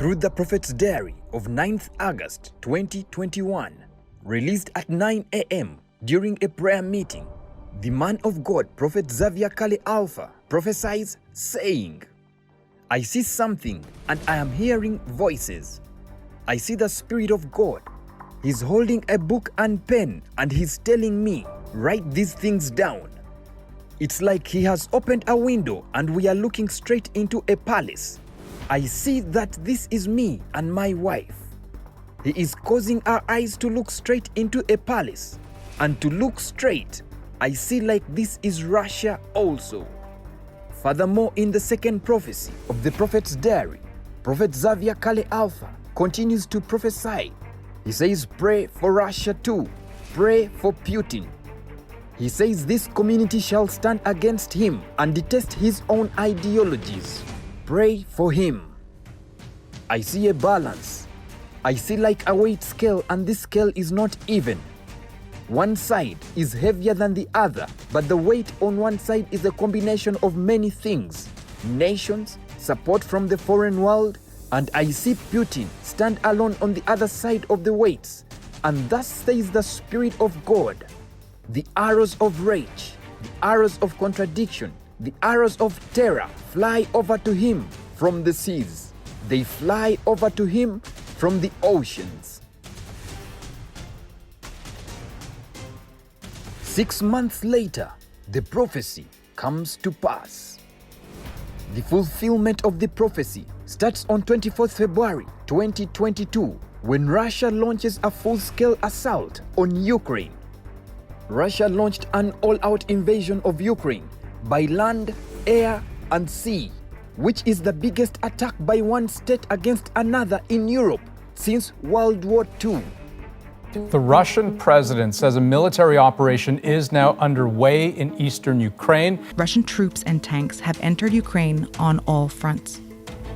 through the Prophet's Diary of 9th August 2021, released at 9 a.m. during a prayer meeting, the man of God, Prophet Xavier Kale Alpha, prophesies, saying, "I see something and I am hearing voices. I see the Spirit of God. He's holding a book and pen and he's telling me, write these things down. It's like he has opened a window and we are looking straight into a palace. I see that this is me and my wife. He is causing our eyes to look straight into a palace. And to look straight, I see like this is Russia also." Furthermore, in the second prophecy of the Prophet's Diary, Prophet Xavier Kale Alpha continues to prophesy. He says, pray for Russia too. Pray for Putin. He says this community shall stand against him and detest his own ideologies. Pray for him. I see a balance. I see like a weight scale, and this scale is not even. One side is heavier than the other, but the weight on one side is a combination of many things: nations, support from the foreign world, and I see Putin stand alone on the other side of the weights. And thus says the Spirit of God. The arrows of rage, the arrows of contradiction, the arrows of terror fly over to him from the seas. They fly over to him from the oceans. 6 months later, the prophecy comes to pass. The fulfillment of the prophecy starts on 24th February 2022 when Russia launches a full-scale assault on Ukraine. Russia launched an all-out invasion of Ukraine by land, air, and sea, which is the biggest attack by one state against another in Europe since World War II. The Russian president says a military operation is now underway in eastern Ukraine. Russian troops and tanks have entered Ukraine on all fronts.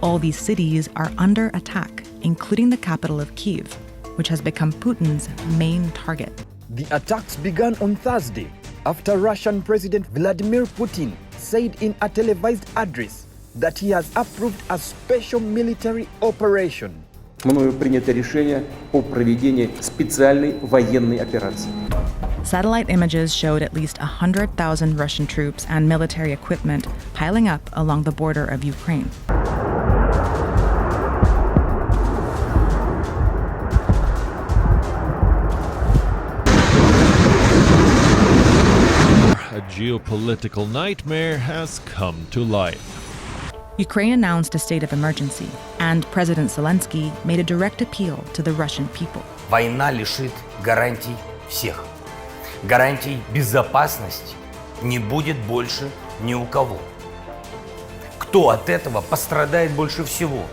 All these cities are under attack, including the capital of Kyiv, which has become Putin's main target. The attacks began on Thursday after Russian President Vladimir Putin said in a televised address that he has approved a special military operation. Мною принято решение о проведении специальной военной операции. Satellite images showed at least 100,000 Russian troops and military equipment piling up along the border of Ukraine. A geopolitical nightmare has come to life. Ukraine announced a state of emergency, and President Zelensky made a direct appeal to the Russian people. Война лишит гарантий всех. Гарантий безопасности не будет больше ни у кого. Кто от этого пострадает больше всего?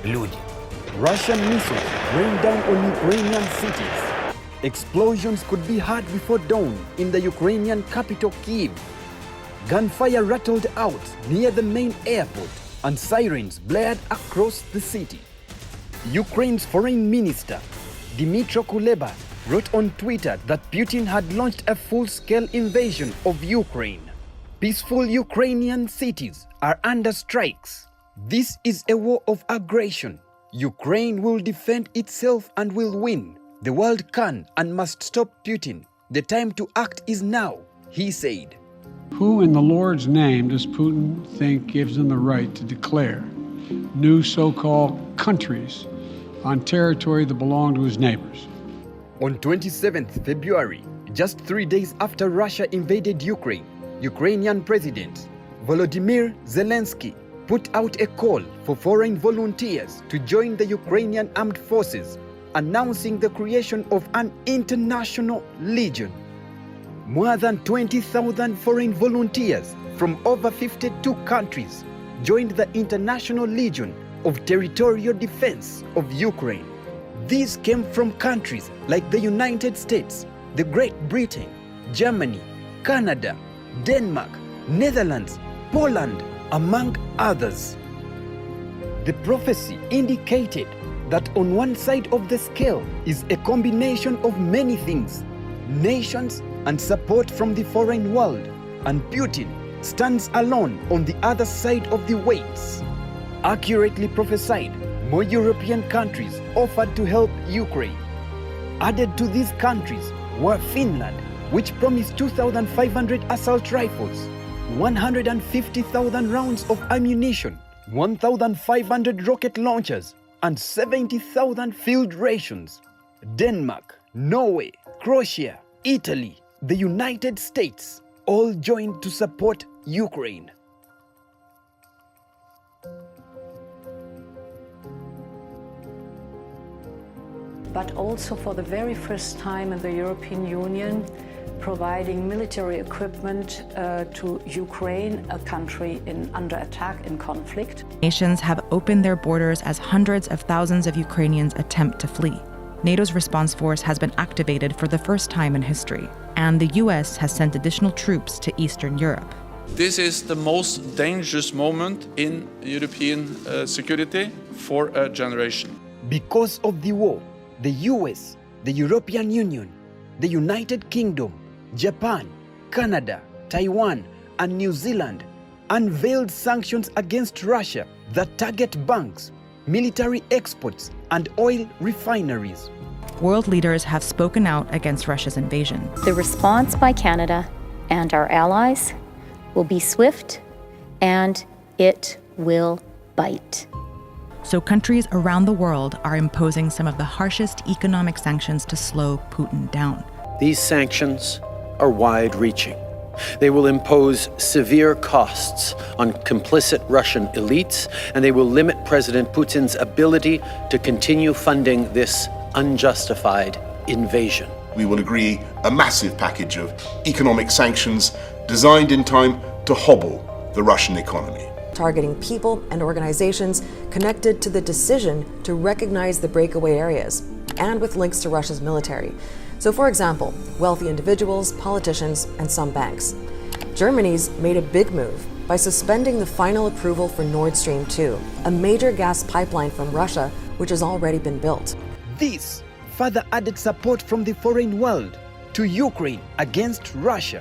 Люди. Russian missiles rain down on Ukrainian cities. Explosions could be heard before dawn in the Ukrainian capital Kyiv. Gunfire rattled out near the main airport and sirens blared across the city. Ukraine's foreign minister, Dmytro Kuleba, wrote on Twitter that Putin had launched a full-scale invasion of Ukraine. Peaceful Ukrainian cities are under strikes. This is a war of aggression. Ukraine will defend itself and will win. The world can and must stop Putin. The time to act is now, he said. Who in the Lord's name does Putin think gives him the right to declare new so-called countries on territory that belong to his neighbors? On 27th February, just 3 days after Russia invaded Ukraine, Ukrainian President Volodymyr Zelensky put out a call for foreign volunteers to join the Ukrainian armed forces, announcing the creation of an international legion. More than 20,000 foreign volunteers from over 52 countries joined the International Legion of Territorial Defense of Ukraine. These came from countries like the United States, the Great Britain, Germany, Canada, Denmark, Netherlands, Poland, among others. The prophecy indicated that on one side of the scale is a combination of many things: nations and support from the foreign world, and Putin stands alone on the other side of the weights. Accurately prophesied, more European countries offered to help Ukraine. Added to these countries were Finland, which promised 2,500 assault rifles, 150,000 rounds of ammunition, 1,500 rocket launchers, and 70,000 field rations. Denmark, Norway, Croatia, Italy, the United States all joined to support Ukraine. But also for the very first time in the European Union, providing military equipment to Ukraine, a country under attack in conflict. Nations have opened their borders as hundreds of thousands of Ukrainians attempt to flee. NATO's response force has been activated for the first time in history, and the US has sent additional troops to Eastern Europe. This is the most dangerous moment in European security for a generation. Because of the war, the US, the European Union, the United Kingdom, Japan, Canada, Taiwan, and New Zealand unveiled sanctions against Russia that target banks, military exports, and oil refineries. World leaders have spoken out against Russia's invasion. The response by Canada and our allies will be swift, and it will bite. So countries around the world are imposing some of the harshest economic sanctions to slow Putin down. These sanctions are wide-reaching. They will impose severe costs on complicit Russian elites, and they will limit President Putin's ability to continue funding this unjustified invasion. We will agree a massive package of economic sanctions designed in time to hobble the Russian economy, targeting people and organizations connected to the decision to recognize the breakaway areas and with links to Russia's military. So, for example, wealthy individuals, politicians, and some banks. Germany's made a big move by suspending the final approval for Nord Stream 2, a major gas pipeline from Russia which has already been built. This further added support from the foreign world to Ukraine against Russia,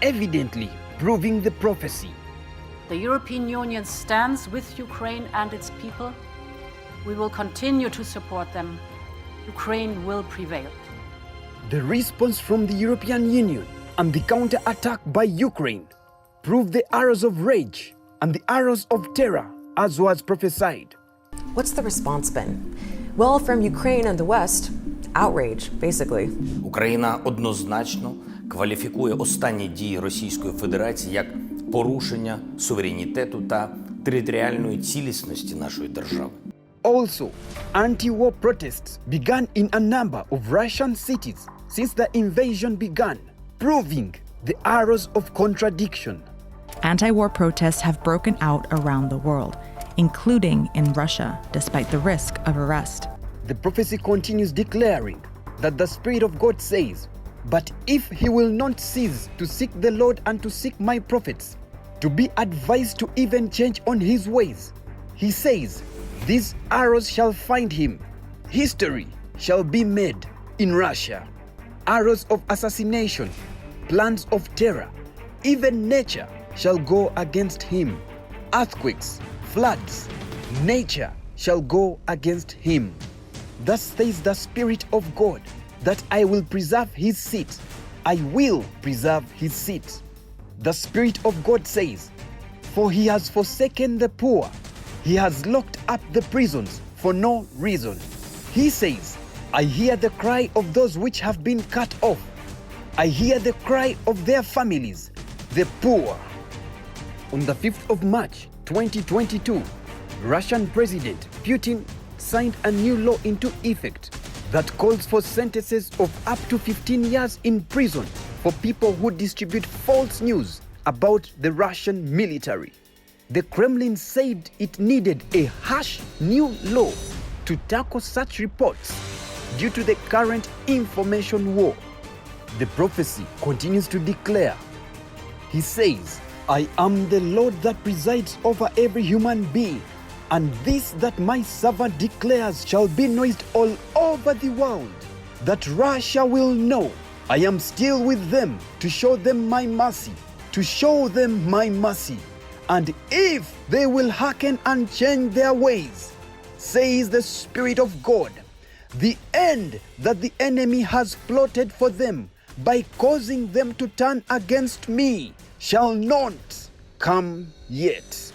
evidently proving the prophecy. The European Union stands with Ukraine and its people. We will continue to support them. Ukraine will prevail. The response from the European Union and the counter-attack by Ukraine proved the arrows of rage and the arrows of terror, as was prophesied. What's the response been? Well, from Ukraine and the West, outrage, basically. Україна однозначно кваліфікує останні дії Російської Федерації як порушення суверенітету та територіальної цілісності нашої держави. Also, anti-war protests began in a number of Russian cities since the invasion began, proving the arrows of contradiction. Anti-war protests have broken out around the world, including in Russia, despite the risk of arrest. The prophecy continues declaring that the Spirit of God says, "But if he will not cease to seek the Lord and to seek my prophets, to be advised to even change on his ways, he says, these arrows shall find him. History shall be made in Russia. Arrows of assassination, plans of terror, even nature shall go against him. Earthquakes, floods, nature shall go against him. Thus says the Spirit of God, that I will preserve his seat. I will preserve his seat." The Spirit of God says, "For he has forsaken the poor. He has locked up the prisons for no reason." He says, "I hear the cry of those which have been cut off. I hear the cry of their families, the poor." On the 5th of March 2022, Russian President Putin signed a new law into effect that calls for sentences of up to 15 years in prison for people who distribute false news about the Russian military. The Kremlin said it needed a harsh new law to tackle such reports due to the current information war. The prophecy continues to declare. He says, "I am the Lord that presides over every human being, and this that my servant declares shall be noised all over the world, that Russia will know I am still with them to show them my mercy, to show them my mercy. And if they will hearken and change their ways, says the Spirit of God. The end that the enemy has plotted for them by causing them to turn against me shall not come yet.